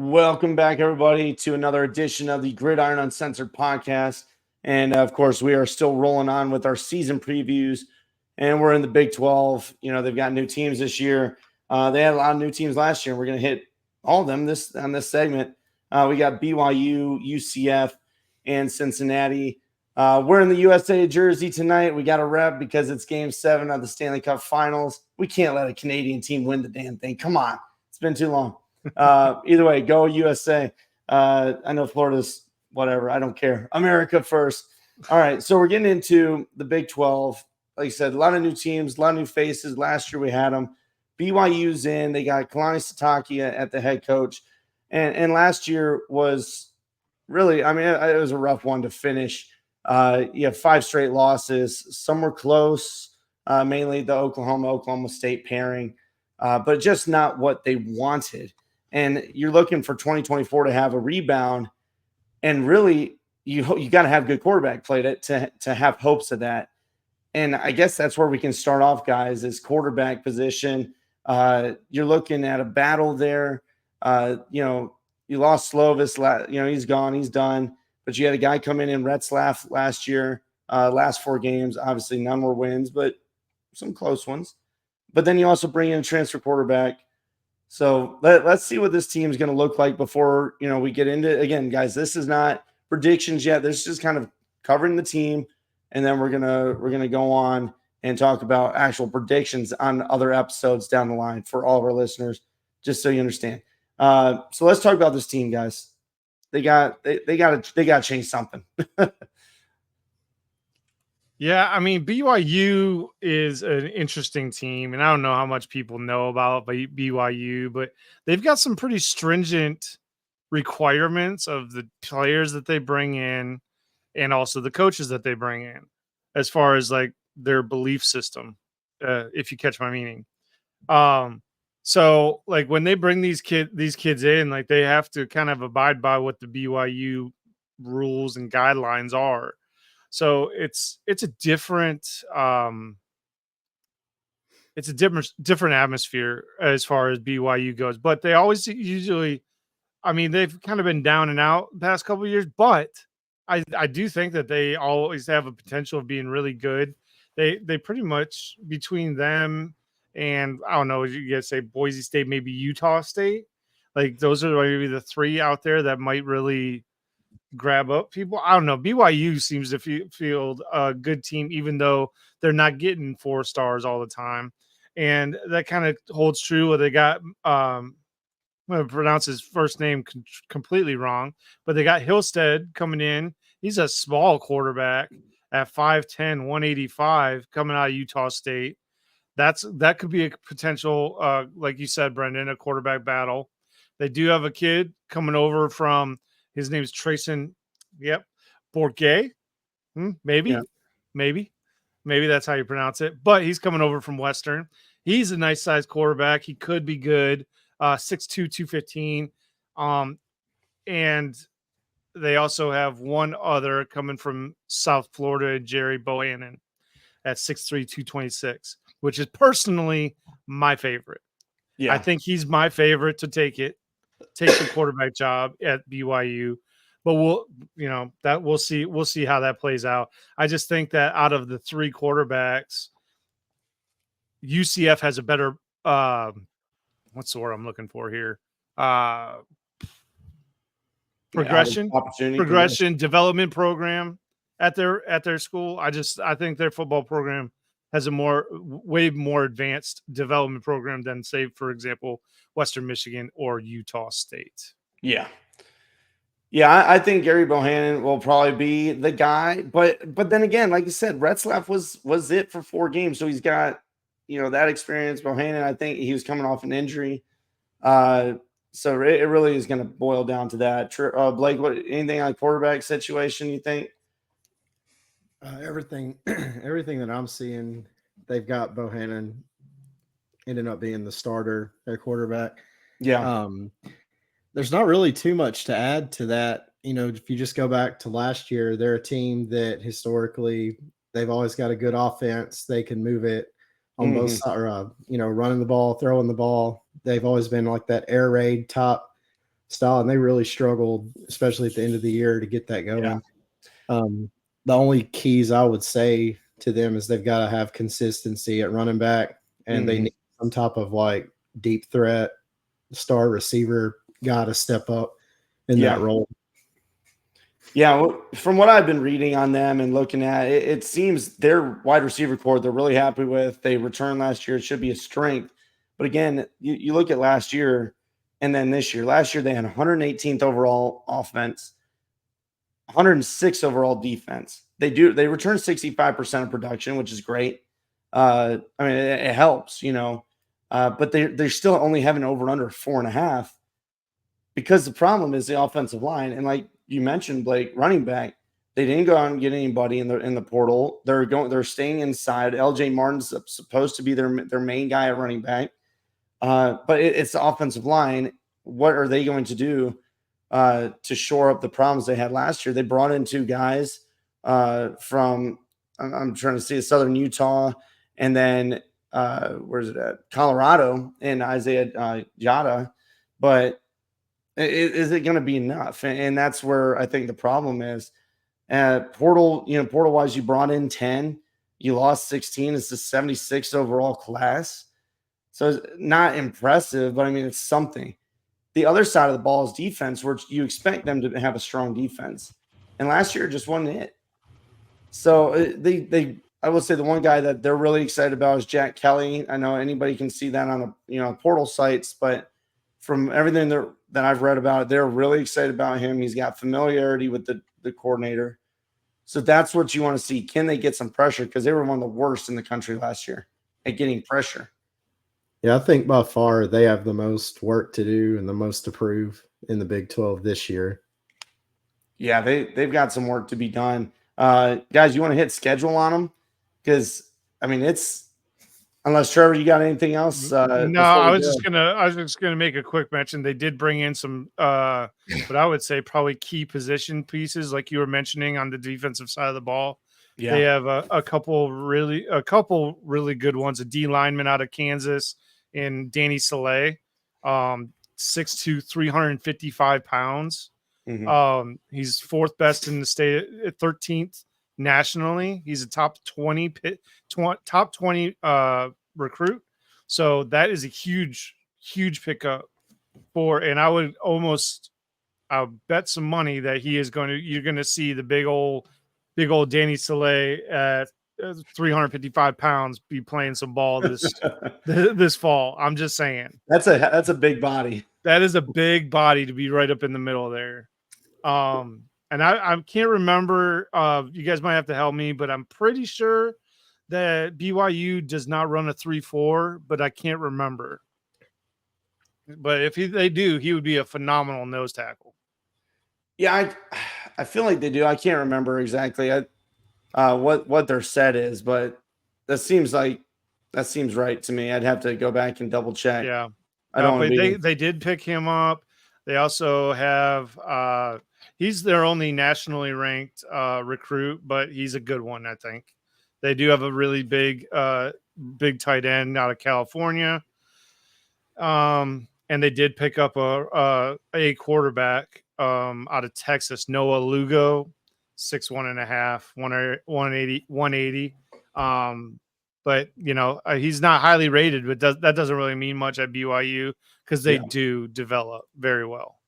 Welcome back, everybody, to another edition of the Gridiron Uncensored podcast. And of course, we are still rolling on with our season previews, and we're in the Big 12. They've got new teams this year. They had a lot of new teams last year, and we're going to hit all of them on this segment. We got BYU, UCF, and Cincinnati. We're in the USA jersey tonight. We got a rep because it's Game 7 of the Stanley Cup Finals. We can't let a Canadian team win the damn thing. Come on. It's been too long. Either way, go USA. I know Florida's whatever. I don't care. America first. All right. So we're getting into the Big 12. Like I said, a lot of new teams, a lot of new faces. Last year we had them. BYU's in. They got Kalani Sitake at the head coach. And last year was really, it was a rough one to finish. You have 5 straight losses. Some were close, mainly the Oklahoma State pairing, but just not what they wanted. And you're looking for 2024 to have a rebound, and really you got to have good quarterback play to have hopes of that. And I guess that's where we can start off, guys, is quarterback position. You're looking at a battle there. You lost Slovis. He's gone. He's done. But you had a guy come in Retzlaff last year, last 4 games. Obviously, none were wins, but some close ones. But then you also bring in a transfer quarterback. So let's see what this team is going to look like before we get into it. Again, guys, this is not predictions yet. This is just kind of covering the team, and then we're gonna go on and talk about actual predictions on other episodes down the line for all of our listeners, just so you understand. So let's talk about this team, guys. They got to change something. Yeah, BYU is an interesting team, and I don't know how much people know about BYU, but they've got some pretty stringent requirements of the players that they bring in and also the coaches that they bring in as far as like their belief system, if you catch my meaning. So like when they bring these kids in, like they have to kind of abide by what the BYU rules and guidelines are. So it's a different atmosphere as far as BYU goes, but they always usually, they've kind of been down and out the past couple of years, but I do think that they always have a potential of being really good. They pretty much, between them and I don't know, you guys say Boise State, maybe Utah State, like those are maybe the 3 out there that might really grab up people. I don't know. BYU seems to field a good team, even though they're not getting 4 stars all the time. And that kind of holds true. They got, I'm going to pronounce his first name completely wrong, but they got Hillstead coming in. He's a small quarterback at 5'10", 185 coming out of Utah State. That could be a potential, like you said, Brendan, a quarterback battle. They do have a kid coming over from, his name's Trayson. Yep. Bourget. Maybe. Yeah. Maybe that's how you pronounce it. But he's coming over from Western. He's a nice sized quarterback. He could be good. 6'2", 215. And they also have one other coming from South Florida, Jerry Bohannon, at 6'3", 226, which is personally my favorite. Yeah. I think he's my favorite to take the quarterback job at BYU, but we'll see how that plays out. I just think that out of the 3 quarterbacks, UCF has a better, what's the word I'm looking for here? Progression development program at their school. I think their football program has a way more advanced development program than, say, for example, Western Michigan or Utah State. Yeah. I think Gary Bohannon will probably be the guy, but then again, like you said, Retzlaff was it for 4 games, so he's got that experience. Bohannon, I think he was coming off an injury, so it really is going to boil down to that. Blake, anything on quarterback situation you think? Everything that I'm seeing, they've got Bohannon ending up being the starter, their quarterback. Yeah. There's not really too much to add to that. If you just go back to last year, they're a team that historically they've always got a good offense. They can move it on both sides, running the ball, throwing the ball. They've always been like that air raid top style, and they really struggled, especially at the end of the year, to get that going. The only keys I would say to them is they've got to have consistency at running back, and they need some type of like deep threat star receiver guy to step up in that role. Yeah, well, from what I've been reading on them and looking at it, it seems their wide receiver core they're really happy with. They returned last year; it should be a strength. But again, you look at last year and then this year. Last year they had 118th overall offense, 106 overall defense. They return 65% of production, which is great. I mean, it helps, but they still only have an over under 4.5 because the problem is the offensive line. And like you mentioned, Blake, running back, they didn't go out and get anybody in the portal. They're staying inside. LJ Martin's supposed to be their main guy at running back. But it's the offensive line. What are they going to do to shore up the problems they had last year? They brought in 2 guys from, I'm trying to see, Southern Utah, and then where's it at? Colorado, and Isaiah Yada. But is it going to be enough? And that's where I think the problem is. Portal wise, you brought in 10, you lost 16. It's the 76th overall class. So it's not impressive, but I mean, it's something. The other side of the ball is defense, where you expect them to have a strong defense. And last year just wasn't it. So I will say the one guy that they're really excited about is Jack Kelly. I know anybody can see that on portal sites, but from everything that I've read about it, they're really excited about him. He's got familiarity with the coordinator. So that's what you want to see. Can they get some pressure? Because they were one of the worst in the country last year at getting pressure. Yeah, I think by far they have the most work to do and the most to prove in the Big 12 this year. Yeah, they've got some work to be done. Guys, you want to hit schedule on them? Because, I mean, it's – unless, Trevor, you got anything else? No, I was just gonna make a quick mention. They did bring in some but I would say probably key position pieces, like you were mentioning on the defensive side of the ball. Yeah. They have a couple really good ones. A D lineman out of Kansas and Danny Saleh, 6'2", 355 pounds. Mm-hmm. He's 4th best in the state, 13th nationally. He's a top 20 recruit. So that is a huge pickup and I would I'll bet some money that you're going to see the big old Danny Saleh at 355 pounds be playing some ball this fall. I'm just saying. That's a big body. That is a big body to be right up in the middle there. And I can't remember, you guys might have to help me, but I'm pretty sure that BYU does not run a 3-4, but I can't remember. But if they do, he would be a phenomenal nose tackle. Yeah, I feel like they do. I can't remember exactly what their set is, but that seems right to me. I'd have to go back and double check. Yeah, but they did pick him up. They also have he's their only nationally ranked recruit, but he's a good one, I think. They do have a really big tight end out of California. And they did pick up a quarterback out of Texas, Noah Lugo, 6'1.5", 180. But he's not highly rated, but that doesn't really mean much at BYU because they do develop very well.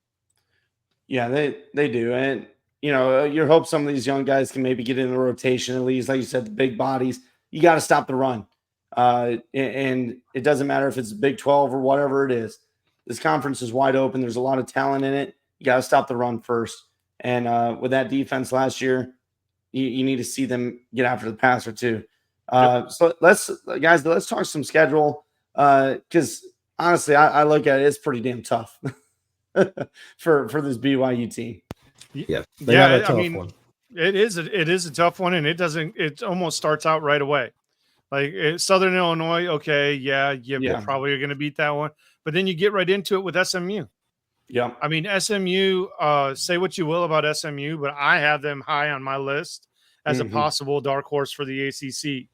Yeah, they do. And you hope some of these young guys can maybe get in the rotation at least. Like you said, the big bodies, you got to stop the run. And it doesn't matter if it's Big 12 or whatever it is. This conference is wide open. There's a lot of talent in it. You got to stop the run first. And with that defense last year, you need to see them get after the passer too. So let's talk some schedule because honestly, I look at it, it's pretty damn tough for this BYU team. Yeah, they got a tough one. It is a tough one, and it almost starts out right away. Like Southern Illinois, okay, you probably are going to beat that one, but then you get right into it with SMU. Yeah, I mean SMU. Say what you will about SMU, but I have them high on my list as a possible dark horse for the ACC.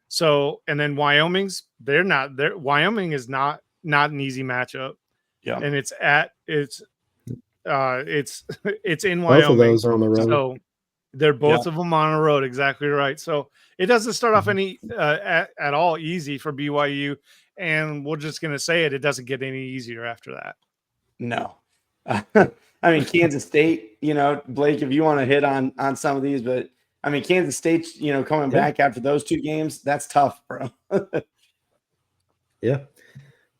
So and then Wyoming's Wyoming is not an easy matchup. Yeah, and it's it's in Both Wyoming. of those are on the road. So they're both of them on a road. Exactly right. So it doesn't start off any at all easy for BYU, and we're just gonna say it. It doesn't get any easier after that. No. I mean, Kansas State, Blake, if you want to hit on some of these, but I mean, Kansas State, coming back after those 2 games, that's tough, bro. Yeah.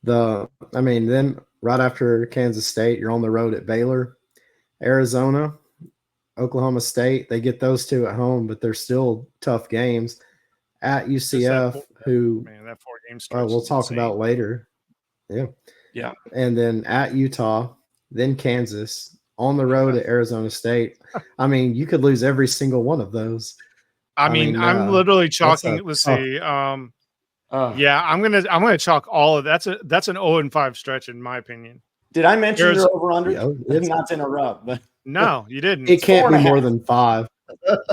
Then right after Kansas State, you're on the road at Baylor, Arizona, Oklahoma State. They get those 2 at home, but they're still tough games. At UCF, that 4-game stretch we'll talk about later. Yeah. Yeah. And then at Utah, then Kansas, on the road at Arizona State. I mean, you could lose every single one of those. I'm literally chalking. Let's see. I'm gonna chalk all of that's an 0-5 stretch in my opinion. Did I mention your over under? It's not to interrupt, but no, you didn't. It can't be more than 5.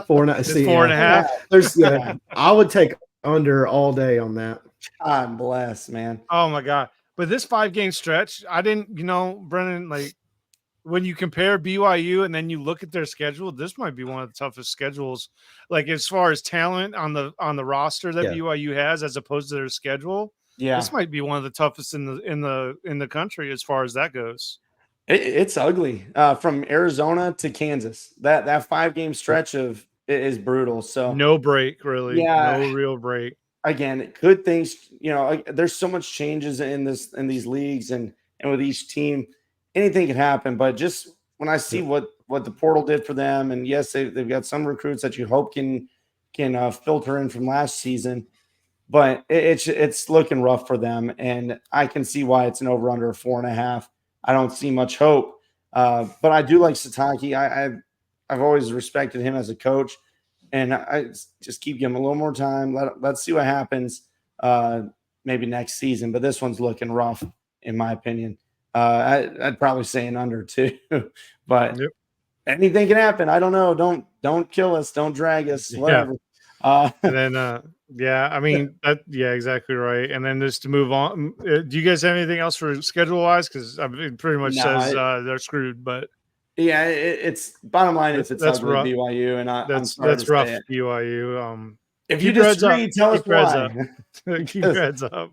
4.5. I would take under all day on that. God bless, man. Oh my God. But this 5-game stretch, I didn't, Brennan, like when you compare BYU and then you look at their schedule, this might be one of the toughest schedules, like as far as talent on the roster that BYU has, as opposed to their schedule. Yeah, this might be one of the toughest in the country as far as that goes. It's ugly from Arizona to Kansas. That 5-game stretch is brutal. So no break, really. Yeah, no real break. Again, good things. There's so much changes in these leagues and with each team. Anything can happen, but just when I see what the portal did for them, and yes, they've got some recruits that you hope can filter in from last season, but it's looking rough for them, and I can see why it's an over under 4.5. I don't see much hope, but I do like Sataki. I've always respected him as a coach, and I just keep giving him a little more time. Let's see what happens maybe next season, but this one's looking rough in my opinion. I'd probably say an under too, but anything can happen. I don't know. Don't kill us. Don't drag us. Whatever. And then, exactly right. And then just to move on, do you guys have anything else for schedule wise? Because it pretty much says they're screwed. But yeah, it's bottom line. It's ugly rough. BYU, and that's rough. BYU. If you disagree, tell us why. Keep your heads up.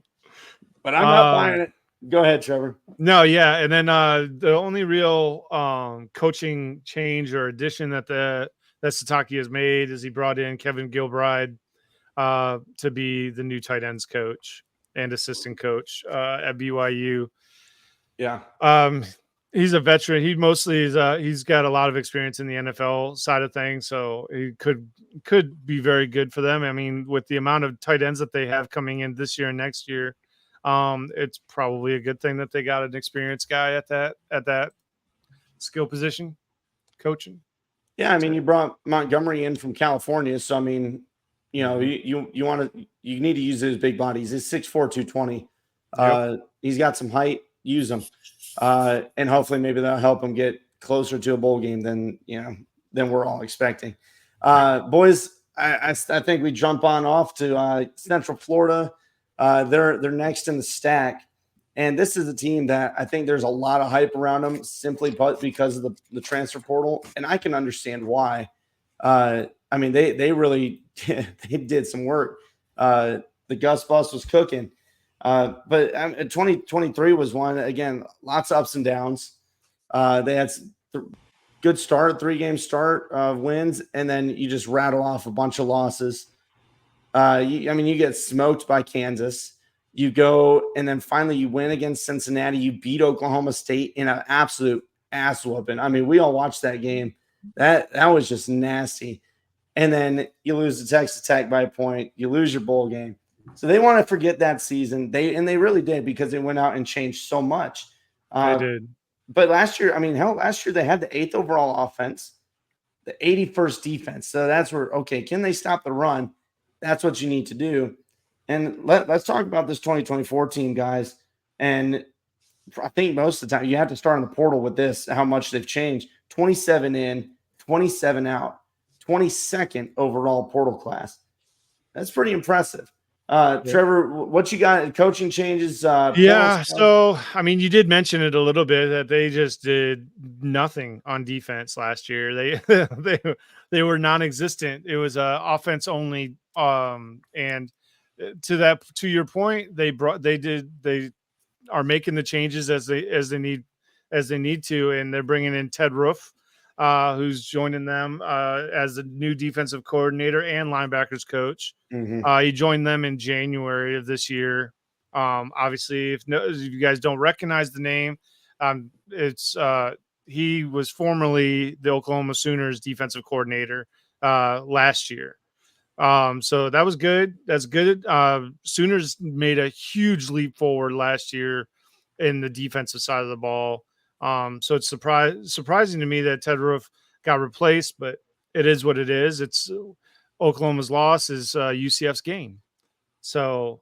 But I'm not buying it. Go ahead, Trevor. No, yeah, and then the only real coaching change or addition that Sataki has made is he brought in Kevin Gilbride to be the new tight ends coach and assistant coach at BYU. Yeah, he's a veteran. He mostly is. He's got a lot of experience in the NFL side of things, so he could be very good for them. I mean, with the amount of tight ends that they have coming in this year and next year. It's probably a good thing that they got an experienced guy at that skill position coaching. Yeah, I mean, you brought Montgomery in from California, so I mean, you need to use his big bodies. He's 6'4", 220. He's got some height. Use him, and hopefully maybe that'll help him get closer to a bowl game than we're all expecting. Boys, I think we jump off to Central Florida. They're next in the stack, and this is a team that I think there's a lot of hype around them simply because of the transfer portal, and I can understand why. I mean, they really they did some work. The Gus bus was cooking, but 2023 was one, again, lots of ups and downs. They had good start, 3-game start of wins, and then you just rattle off a bunch of losses. You get smoked by Kansas. You go and then finally you win against Cincinnati. You beat Oklahoma State in an absolute ass whooping. I mean, we all watched that game. That was just nasty. And then you lose to Texas Tech by a point. You lose your bowl game. So they want to forget that season. They really did, because they went out and changed so much. They did. But last year, last year they had the 8th overall offense, the 81st defense. So that's where, okay, can they stop the run? That's what you need to do. And let's talk about this 2024 team, guys. And I think most of the time you have to start in the portal with this, how much they've changed. 27 in, 27 out, 22nd overall portal class. That's pretty impressive. Trevor, what you got? Coaching changes? Yeah. So, I mean, you did mention it a little bit that they just did nothing on defense last year. They were non-existent. It was offense only. And to your point, they are making the changes as they need to, and they're bringing in Ted Roof, who's joining them as the new defensive coordinator and linebackers coach. He joined them in January of this year. Obviously, if you guys don't recognize the name, it's he was formerly the Oklahoma Sooners defensive coordinator last year. So that was good. That's good. Sooners made a huge leap forward last year in the defensive side of the ball. So it's surprising to me that Ted Roof got replaced, but it is what it is. It's Oklahoma's loss is UCF's gain. So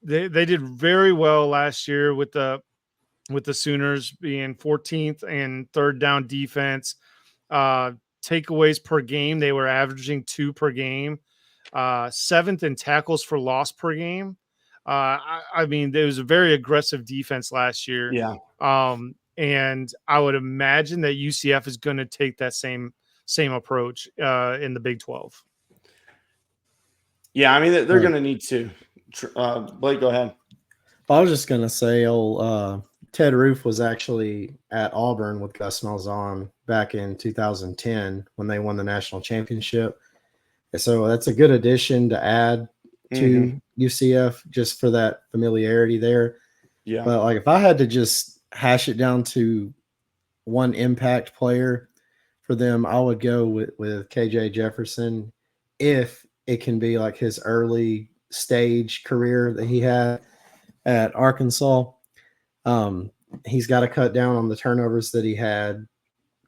they did very well last year with the Sooners being 14th and third down defense. Takeaways per game, they were averaging 2 per game. 7th in tackles for loss per game. I mean, there was a very aggressive defense last year. Yeah. And I would imagine that UCF is going to take that same approach in the Big 12. Yeah, I mean, they're going to need to. Blake, go ahead. I was just going to say, Ted Roof was actually at Auburn with Gus Malzahn back in 2010 when they won the national championship. So that's a good addition to add to UCF just for that familiarity there. Yeah. But like if I had to just hash it down to one impact player for them, I would go with KJ Jefferson if it can be like his early stage career that he had at Arkansas. He's got to cut down on the turnovers that he had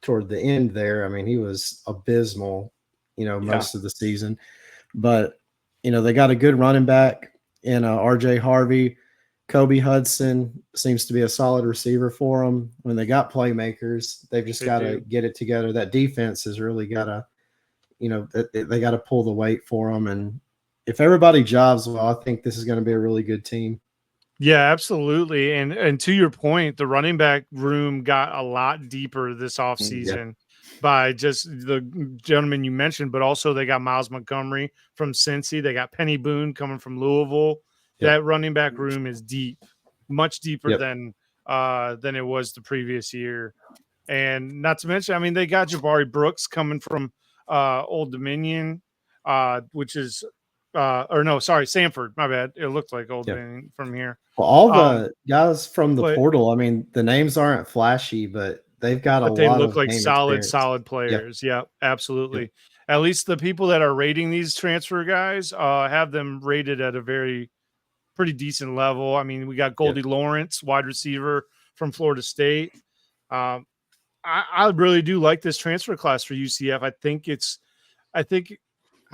toward the end there. I mean, he was abysmal, most of the season. But, they got a good running back in RJ Harvey. Kobe Hudson seems to be a solid receiver for them. When they got playmakers, they've just got to get it together. That defense has really got to, they got to pull the weight for them. And if everybody jobs well, I think this is going to be a really good team. Yeah, absolutely. And to your point, the running back room got a lot deeper this offseason by just the gentleman you mentioned, but also they got Miles Montgomery from Cincy. They got Penny Boone coming from Louisville. That running back room is deep, much deeper than it was the previous year. And not to mention, I mean, they got Jabari Brooks coming from Old Dominion, which is Sanford. My bad. It looked like Old Dominion from here. Well, all the guys from the portal, I mean, the names aren't flashy, but they've got a lot of. They look like solid experience. players. Yeah, absolutely. Yep. At least the people that are rating these transfer guys have them rated at a pretty decent level. I mean, we got Goldie Lawrence, wide receiver from Florida State. I really do like this transfer class for UCF. I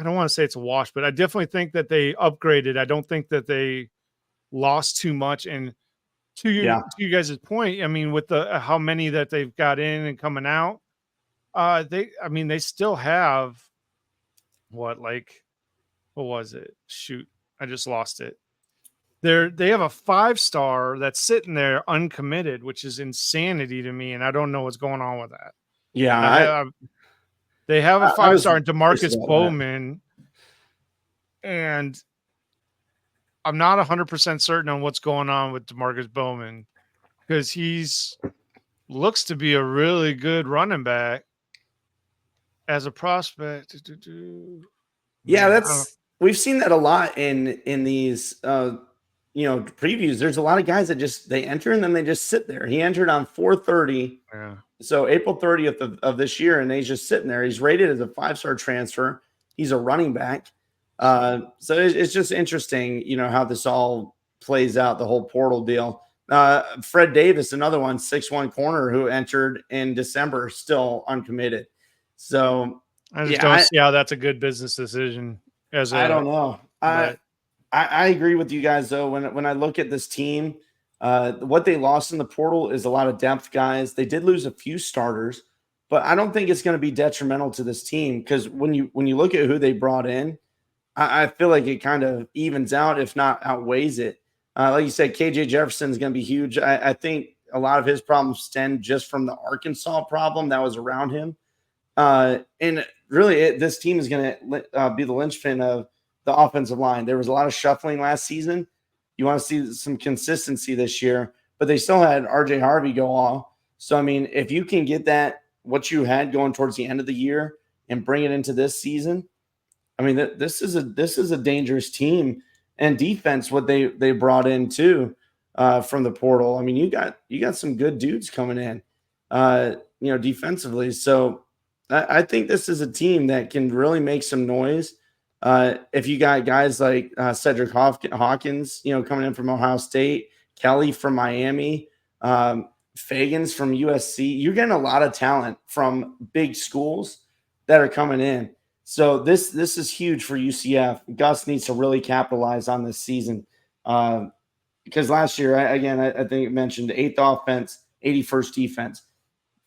don't want to say it's a wash, but I definitely think that they upgraded. I don't think that they lost too much. And to you guys' point, I mean, with the how many that they've got in and coming out, they still have what was it? Shoot, I just lost it. They have a 5-star that's sitting there uncommitted, which is insanity to me, and I don't know what's going on with that. Yeah, they have a 5-star in DeMarcus Bowman, and I'm not 100% certain on what's going on with DeMarcus Bowman because looks to be a really good running back as a prospect. Yeah, we've seen that a lot in these previews. There's a lot of guys that they enter and then they just sit there. He entered on 4/30. Yeah. So April 30th of this year, and he's just sitting there. He's rated as a 5-star transfer. He's a running back. So it's just interesting, how this all plays out, the whole portal deal. Fred Davis, another one, 6'1" corner who entered in December, still uncommitted. So I just don't see how that's a good business decision. I don't know. I agree with you guys, though. When I look at this team, what they lost in the portal is a lot of depth guys. They did lose a few starters, but I don't think it's going to be detrimental to this team because when you look at who they brought in, I feel like it kind of evens out, if not outweighs it. Like you said, KJ Jefferson is going to be huge. I think a lot of his problems stem just from the Arkansas problem that was around him. And really, this team is going to be the linchpin of the offensive line. There was a lot of shuffling last season. You want to see some consistency this year, but they still had RJ Harvey go off. So, I mean, if you can get that, what you had going towards the end of the year and bring it into this season, I mean, this is a dangerous team, and defense, what they brought in too from the portal. I mean, you got some good dudes coming in, defensively. So I think this is a team that can really make some noise. If you got guys like Cedric Hawkins, coming in from Ohio State, Kelly from Miami, Fagans from USC, you're getting a lot of talent from big schools that are coming in. So this is huge for UCF. Gus needs to really capitalize on this season because last year, I think it mentioned 8th offense, 81st defense.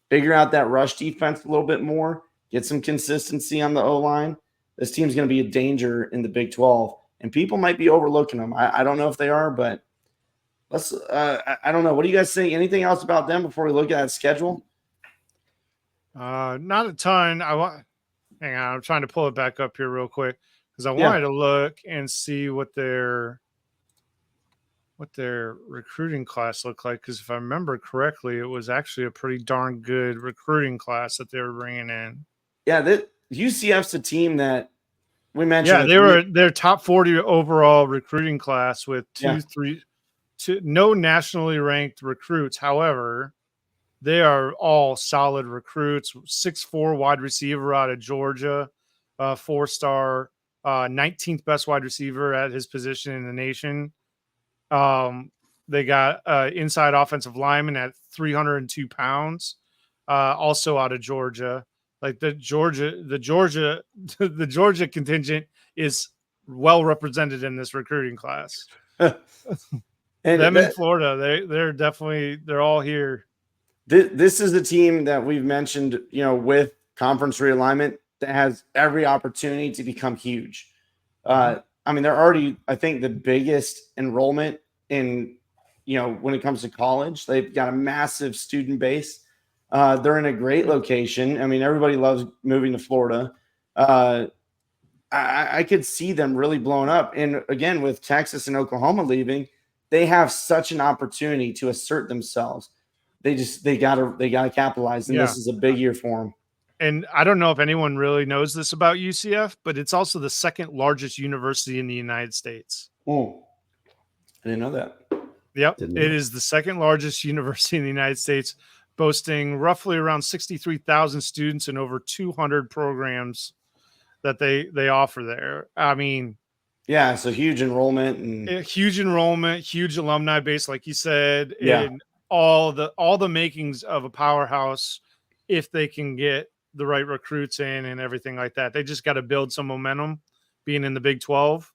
Figure out that rush defense a little bit more. Get some consistency on the O-line. This team's going to be a danger in the Big 12, and people might be overlooking them. I don't know if they are, but let's. I don't know. What do you guys think? Anything else about them before we look at that schedule? Not a ton. Hang on, I'm trying to pull it back up here real quick because I wanted to look and see what their recruiting class looked like. Because if I remember correctly, it was actually a pretty darn good recruiting class that they were bringing in. Yeah, UCF's a team that we mentioned. Yeah, their top 40 overall recruiting class with two no nationally ranked recruits. However, they are all solid recruits. 6'4" wide receiver out of Georgia, 4-star, 19th best wide receiver at his position in the nation. They got inside offensive lineman at 302 pounds, also out of Georgia. Like the Georgia contingent is well represented in this recruiting class. And them in Florida, they're all here. This is a team that we've mentioned, with conference realignment that has every opportunity to become huge. I mean, they're already, I think, the biggest enrollment in, when it comes to college. They've got a massive student base. They're in a great location. I mean, everybody loves moving to Florida. I could see them really blowing up. And again, with Texas and Oklahoma leaving, they have such an opportunity to assert themselves. They gotta capitalize, and this is a big year for them. And I don't know if anyone really knows this about UCF, but it's also the second largest university in the United States. Oh, I didn't know that. Yep, it is the second largest university in the United States, boasting roughly around 63,000 students and over 200 programs that they offer there. I mean, yeah, so huge enrollment, huge alumni base, like you said. Yeah. And all the makings of a powerhouse if they can get the right recruits in and everything like that. They just got to build some momentum being in the Big 12.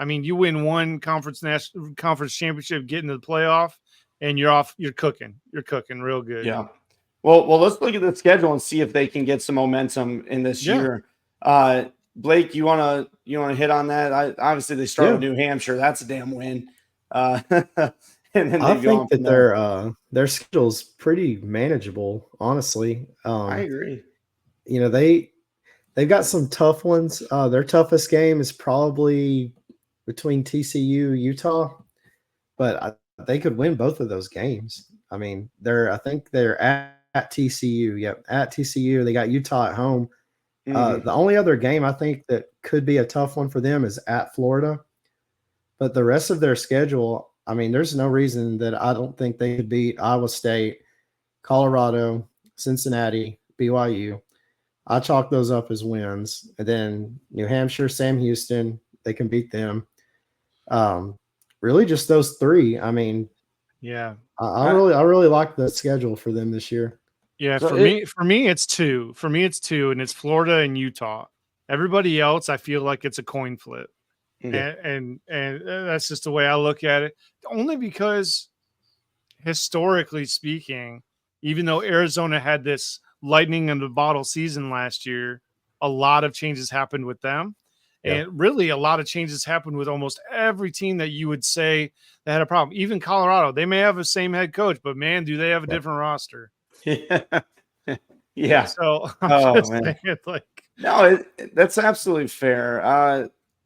I mean, you win one conference championship, get into the playoff, and you're cooking. You're cooking real good. Yeah. Well, let's look at the schedule and see if they can get some momentum in this year. Blake, you wanna hit on that? Obviously they start with New Hampshire. That's a damn win. And then I think that their schedule's pretty manageable, honestly. I agree. They've got some tough ones. Their toughest game is probably between TCU, Utah, but they could win both of those games. I mean, I think they're at TCU. Yep, at TCU. They got Utah at home. The only other game I think that could be a tough one for them is at Florida, but the rest of their schedule, I mean, there's no reason that I don't think they could beat Iowa State, Colorado, Cincinnati, BYU. I chalk those up as wins. And then New Hampshire, Sam Houston, they can beat them. Really just those three. I mean, yeah. I really like the schedule for them this year. Yeah, so for me it's two. For me it's two, and it's Florida and Utah. Everybody else, I feel like it's a coin flip. And that's just the way I look at it. Only because historically speaking, even though Arizona had this lightning in the bottle season last year, a lot of changes happened with them. And really, a lot of changes happened with almost every team that you would say that had a problem. Even Colorado, they may have the same head coach, but man, do they have a different roster. Yeah. So I'm Oh, just man. saying, like, No, that's absolutely fair.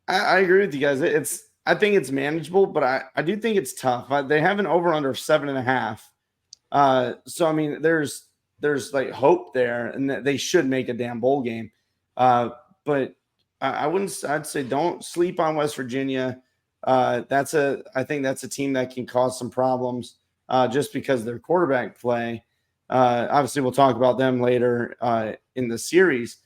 I agree with you guys. I think it's manageable, but I do think it's tough. They have an over under 7.5. So I mean, there's like hope there, and that they should make a damn bowl game. But I wouldn't. I'd say don't sleep on West Virginia. I think that's a team that can cause some problems just because of their quarterback play. Obviously, we'll talk about them later in the series.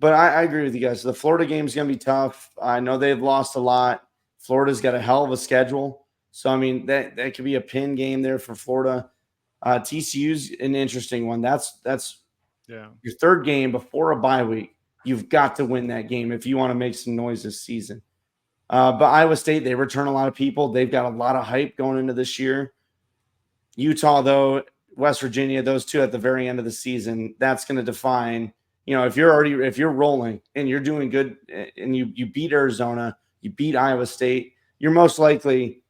But I agree with you guys. The Florida game is going to be tough. I know they've lost a lot. Florida's got a hell of a schedule. So, I mean, that could be a pin game there for Florida. TCU's an interesting one. That's your third game before a bye week. You've got to win that game if you want to make some noise this season. But Iowa State, they return a lot of people. They've got a lot of hype going into this year. Utah, though, West Virginia, those two at the very end of the season, that's going to define – if you're rolling and you're doing good and you beat Arizona, you beat Iowa State, you're most likely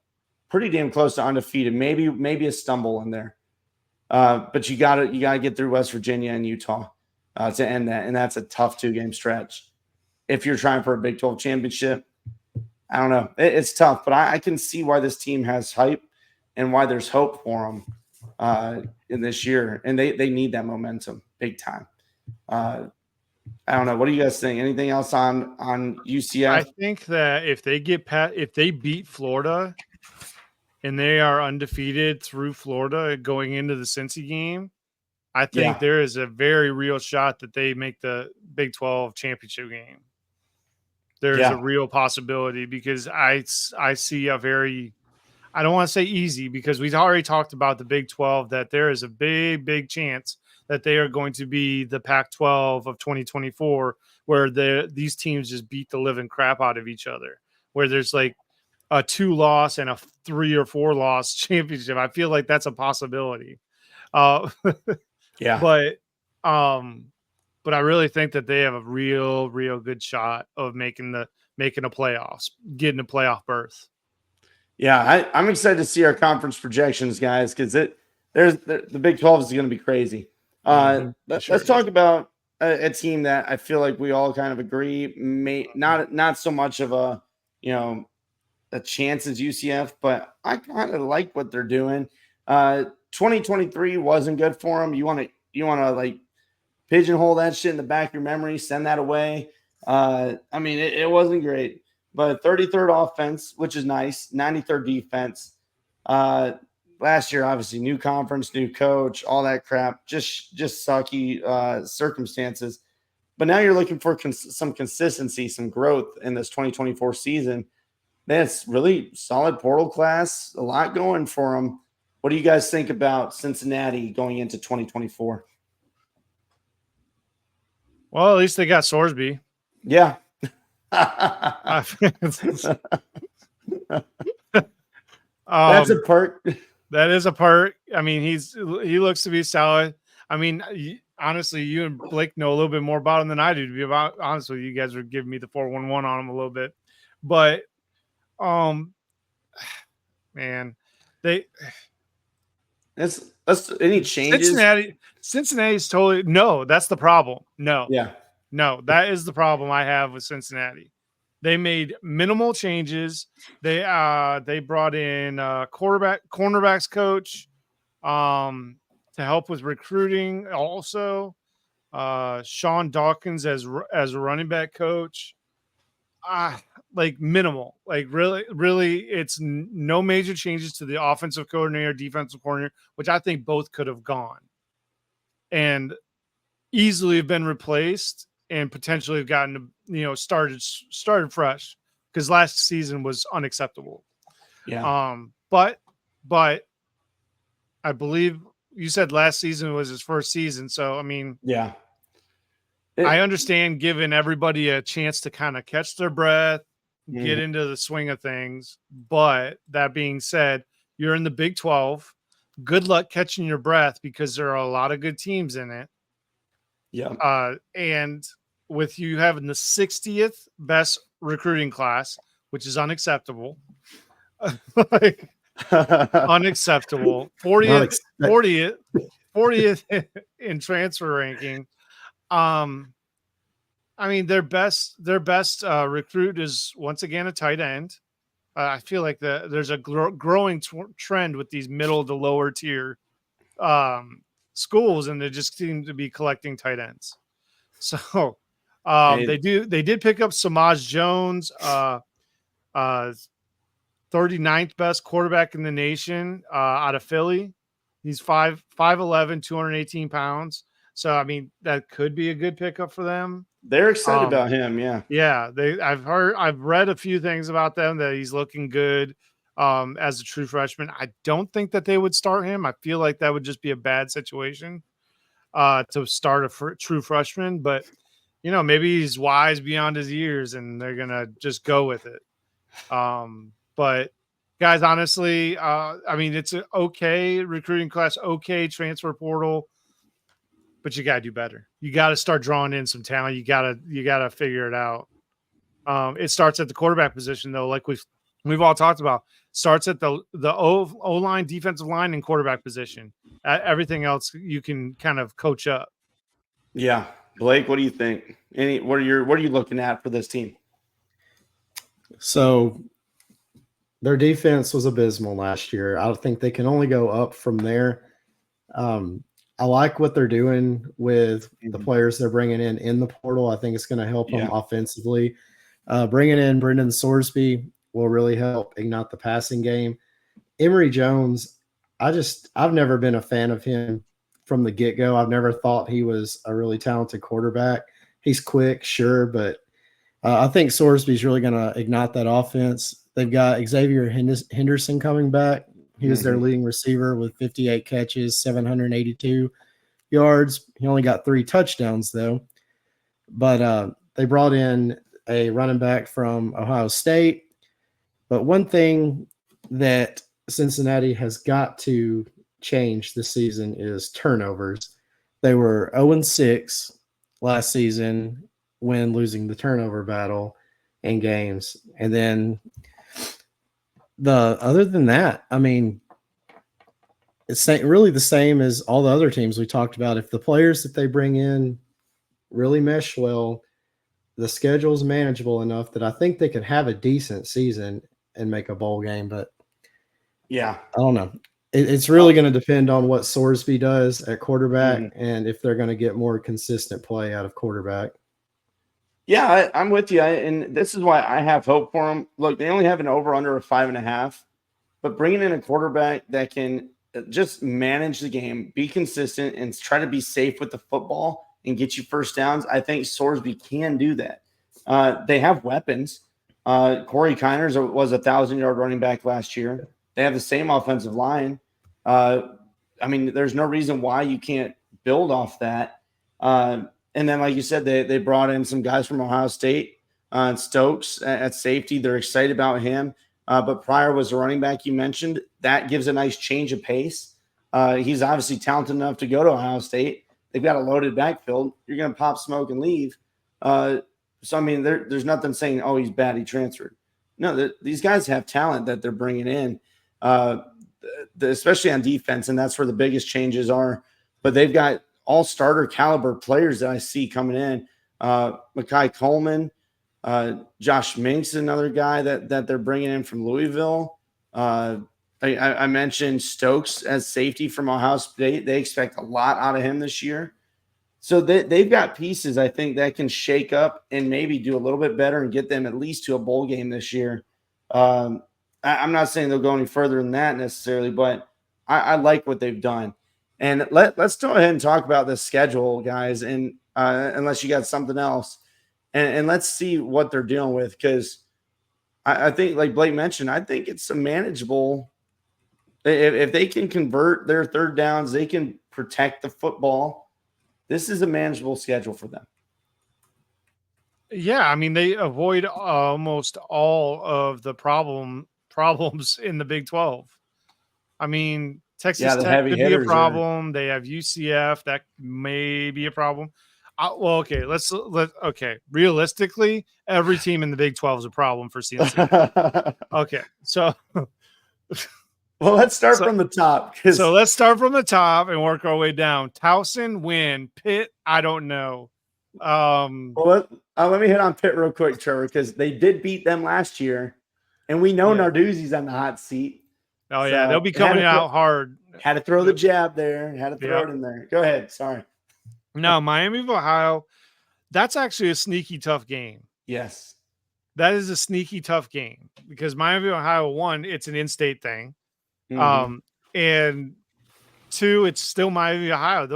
pretty damn close to undefeated. Maybe a stumble in there. But you gotta get through West Virginia and Utah to end that. And that's a tough 2-game stretch. If you're trying for a Big 12 championship, I don't know. It's tough, but I can see why this team has hype and why there's hope for them in this year. And they need that momentum big time. I don't know. What do you guys think? Anything else on UCF? I think that if they beat Florida and they are undefeated through Florida going into the Cincy game, I think there is a very real shot that they make the Big 12 championship game. There's a real possibility because I see a very, I don't want to say easy because we've already talked about the Big 12, that there is a big chance that they are going to be the Pac-12 of 2024, where these teams just beat the living crap out of each other, where there's like a 2-loss and a 3 or 4-loss championship. I feel like that's a possibility. But I really think that they have a real good shot of making the playoffs, getting a playoff berth. Yeah, I'm excited to see our conference projections, guys, because the Big 12 is going to be crazy. Let's talk about a team that I feel like we all kind of agree not so much of a chance as UCF, but I kind of like what they're doing. 2023 wasn't good for them. You want to like pigeonhole that shit in the back of your memory, send that away. I mean, it wasn't great, but 33rd offense, which is nice. 93rd defense. Last year, obviously, new conference, new coach, all that crap, just sucky circumstances. But now you're looking for some consistency, some growth in this 2024 season. That's really solid portal class, a lot going for them. What do you guys think about Cincinnati going into 2024? Well, at least they got Sorsby. Yeah. That's a perk. That is a perk. I mean, he looks to be solid. I mean, honestly, you and Blake know a little bit more about him than I do. To be honest with you, guys are giving me the 411 on him a little bit, but man, that's any changes. Cincinnati's totally no. That's the problem. No, yeah, no, that is the problem I have with Cincinnati. They made minimal changes. They brought in cornerbacks coach to help with recruiting. Also, Sean Dawkins as a running back coach. Like minimal. Like really, it's no major changes to the offensive coordinator, defensive coordinator, which I think both could have gone and easily have been replaced and potentially have gotten started fresh, because last season was unacceptable. Yeah. But I believe you said last season was his first season, so I mean, yeah, I understand giving everybody a chance to kind of catch their breath, get into the swing of things. But that being said, you're in the Big 12. Good luck catching your breath because there are a lot of good teams in it. Yeah. And with you having the 60th best recruiting class, which is unacceptable. Like, unacceptable. 40th in transfer ranking. I mean, their best recruit is once again a tight end. I feel like there's a growing trend with these middle to lower tier schools, and they just seem to be collecting tight ends. So they did pick up Samaj Jones, 39th best quarterback in the nation, out of Philly. He's 5'11", 218 pounds. So I mean, that could be a good pickup for them. They're excited about him. Yeah. Yeah. I've read a few things about them, that he's looking good as a true freshman. I don't think that they would start him. I feel like that would just be a bad situation to start a true freshman, but maybe he's wise beyond his years and they're going to just go with it. But guys, honestly, I mean, it's an okay recruiting class, okay transfer portal, but you got to do better. You got to start drawing in some talent. You got to figure it out. It starts at the quarterback position, though, like we've all talked about. Starts at the O-line, defensive line, and quarterback position. Everything else you can kind of coach up. Yeah, Blake, what do you think? What are you looking at for this team? So their defense was abysmal last year. I think they can only go up from there. I like what they're doing with the players they're bringing in the portal. I think it's going to help them offensively. Bringing in Brendan Sorsby will really help ignite the passing game. Emory Jones, I've never been a fan of him from the get-go. I've never thought he was a really talented quarterback. He's quick, sure, but I think Sorsby's really going to ignite that offense. They've got Xavier Henderson coming back. He was their leading receiver with 58 catches, 782 yards. He only got 3 touchdowns, though. But they brought in a running back from Ohio State. But one thing that Cincinnati has got to change this season is turnovers. They were 0-6 last season when losing the turnover battle in games. And then other than that, I mean, it's really the same as all the other teams we talked about. If the players that they bring in really mesh well, the schedule's manageable enough that I think they could have a decent season and make a bowl game. But yeah, I don't know. It's really going to depend on what Sorsby does at quarterback and if they're going to get more consistent play out of quarterback. Yeah, I'm with you. And this is why I have hope for them. Look, they only have an over-under of 5.5, but bringing in a quarterback that can just manage the game, be consistent, and try to be safe with the football and get you first downs, I think Sorsby can do that. They have weapons. Corey Kiners was a 1,000-yard running back last year. They have the same offensive line. I mean, there's no reason why you can't build off that. And then, like you said, they brought in some guys from Ohio State, Stokes at safety. They're excited about him. But Pryor was the running back you mentioned. That gives a nice change of pace. He's obviously talented enough to go to Ohio State. They've got a loaded backfield. You're going to pop smoke and leave. So, I mean, there's nothing saying, oh, he's bad, he transferred. No, these guys have talent that they're bringing in, especially on defense, and that's where the biggest changes are. But they've got all starter caliber players that I see coming in. Mekhi Coleman, Josh Minks, another guy that they're bringing in from Louisville. I mentioned Stokes as safety from Ohio State. They expect a lot out of him this year. So they've got pieces, I think, that can shake up and maybe do a little bit better and get them at least to a bowl game this year. I'm not saying they'll go any further than that necessarily, but I like what they've done. And let's go ahead and talk about the schedule, guys, and unless you got something else. And let's see what they're dealing with, because I think, like Blake mentioned, I think it's a manageable. If they can convert their third downs, they can protect the football. This is a manageable schedule for them. Yeah, I mean, they avoid almost all of the problems in the Big 12. I mean, Texas Tech could be a problem. They have UCF. That may be a problem. Okay. Okay. Realistically, every team in the Big 12 is a problem for Cincy. Okay. So let's start from the top. So let's start from the top and work our way down. Towson, win. Pitt, I don't know. Let me hit on Pitt real quick, Trevor, because they did beat them last year, and we know Narduzzi's on the hot seat. Oh, so they'll be coming out hard. Had to throw the jab there. Had to throw it in there. Go ahead. Sorry. No, Miami of Ohio, that's actually a sneaky tough game. Yes. That is a sneaky tough game because Miami of Ohio, one, it's an in-state thing. And two, it's still Miami of Ohio.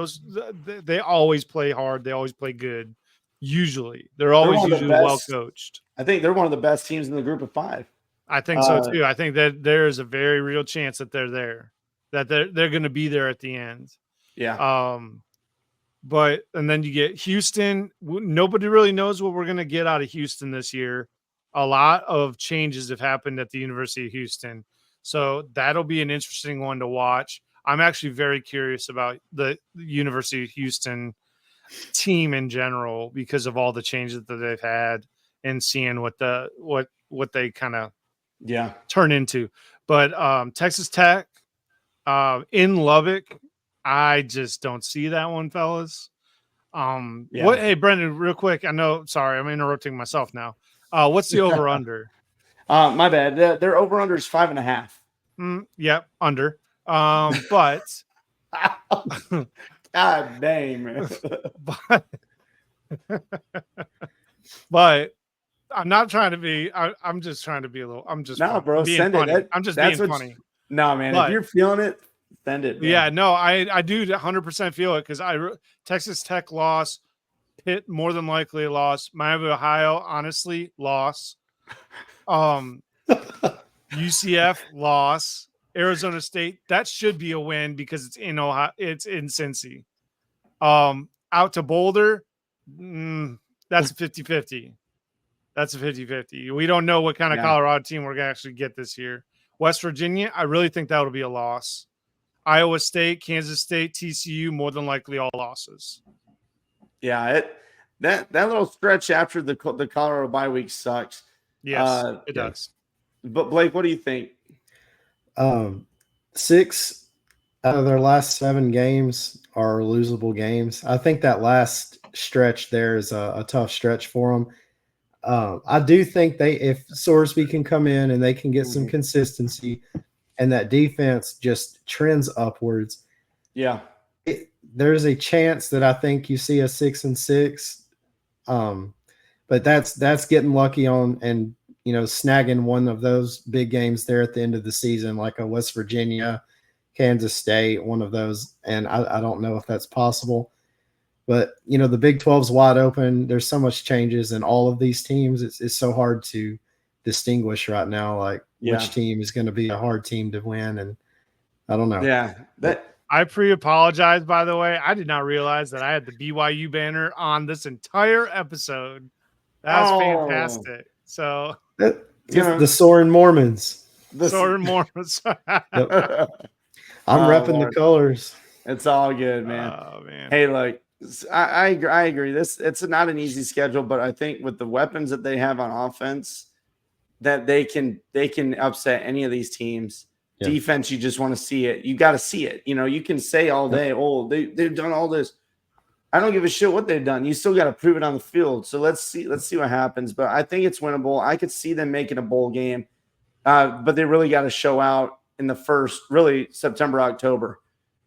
They always play hard. They always play good. Usually. They're always usually well coached. I think they're one of the best teams in the group of 5. I think so too. I think that there is a very real chance that they're there, that they're going to be there at the end. Yeah. And then you get Houston. Nobody really knows what we're going to get out of Houston this year. A lot of changes have happened at the University of Houston, so that'll be an interesting one to watch. I'm actually very curious about the University of Houston team in general because of all the changes that they've had and seeing what they kind of turn into. But Texas Tech in Lubbock, I just don't see that one, fellas. Hey, Brendan, real quick. Sorry, I'm interrupting myself now. What's the over under? My bad. Their over under is 5.5. Yep, under. But God dang, man. but I'm not trying to be. I'm just trying to be a little. I'm just bro. Send funny. it. I'm just being funny. No, man. If you're feeling it, send it. Man. Yeah, no, I do 100% feel it because Texas Tech loss, Pitt more than likely a loss. Miami of Ohio, honestly, loss. UCF loss. Arizona State, that should be a win because it's in Ohio. It's in Cincy. Out to Boulder, that's a 50-50. That's a 50-50. We don't know what kind of Colorado team we're going to actually get this year. West Virginia, I really think that would be a loss. Iowa State, Kansas State, TCU, more than likely all losses. Yeah, that little stretch after the Colorado bye week sucks. Yes, it does. But Blake, what do you think? 6 out of their last 7 games are losable games. I think that last stretch there is a tough stretch for them. I do think if Sorsby can come in and they can get some consistency and that defense just trends upwards. Yeah. There's a chance that I think you see a 6-6. But that's getting lucky on and snagging one of those big games there at the end of the season, like a West Virginia, Kansas State, one of those. And I don't know if that's possible. But, the Big 12's wide open. There's so much changes in all of these teams. It's so hard to distinguish right now, which team is going to be a hard team to win. And I don't know. Yeah. I pre-apologize, by the way. I did not realize that I had the BYU banner on this entire episode. That's fantastic. So the Soaring Mormons. Soaring Mormons. I'm repping the colors. It's all good, man. Oh, man. Hey, look, I agree. It's not an easy schedule, but I think with the weapons that they have on offense, that they can upset any of these teams. Yeah. Defense, you just want to see it. You got to see it. You can say all day, they've done all this. I don't give a shit what they've done. You still got to prove it on the field. So let's see what happens. But I think it's winnable. I could see them making a bowl game, but they really got to show out in the first, really September, October,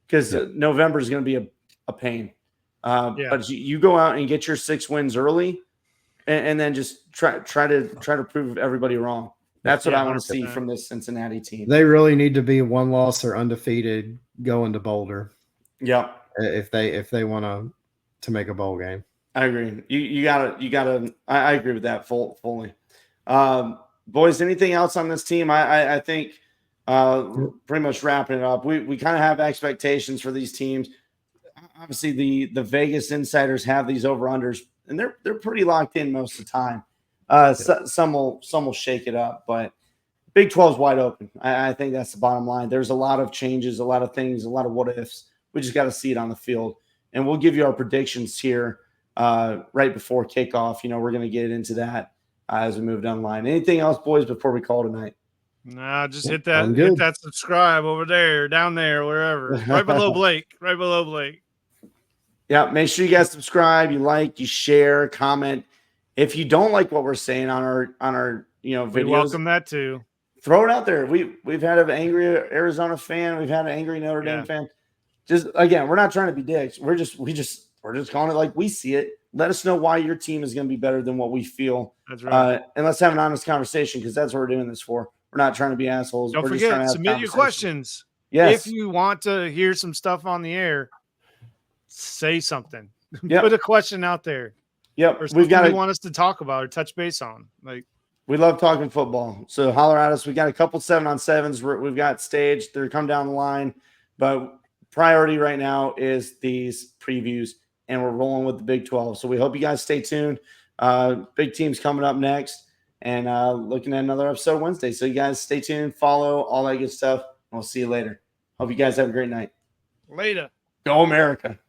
because November is going to be a pain. But you go out and get your 6 wins early, and then just try to prove everybody wrong. That's what I want to see from this Cincinnati team. They really need to be 1 loss or undefeated going to Boulder. Yeah, if they want to make a bowl game. I agree. You gotta. I agree with that fully. Boys, anything else on this team? I think pretty much wrapping it up. We kind of have expectations for these teams. Obviously, the Vegas insiders have these over-unders, and they're pretty locked in most of the time. Some will shake it up, but Big 12 is wide open. I think that's the bottom line. There's a lot of changes, a lot of things, a lot of what ifs. We just got to see it on the field, and we'll give you our predictions here right before kickoff. We're going to get into that as we move down the line. Anything else, boys, before we call tonight? Nah, just hit that subscribe over there, down there, wherever. Right below Blake. Right below Blake. Yeah, make sure you guys subscribe, you like, you share, comment. If you don't like what we're saying on our videos, we welcome that too. Throw it out there. We've had an angry Arizona fan, we've had an angry Notre Dame fan. Just again, we're not trying to be dicks. We're just calling it like we see it. Let us know why your team is going to be better than what we feel. That's right. And let's have an honest conversation, because that's what we're doing this for. We're not trying to be assholes. Don't we're forget, just trying to submit your questions. Yes. If you want to hear some stuff on the air, say something. Yep. Put a question out there. Yep. Or something you want us to talk about or touch base on. We love talking football. So holler at us. We got a couple 7-on-7s. We've got staged. They're come down the line. But priority right now is these previews, and we're rolling with the Big 12. So we hope you guys stay tuned. Big teams coming up next, and looking at another episode Wednesday. So you guys stay tuned, follow, all that good stuff. And we'll see you later. Hope you guys have a great night. Later. Go America.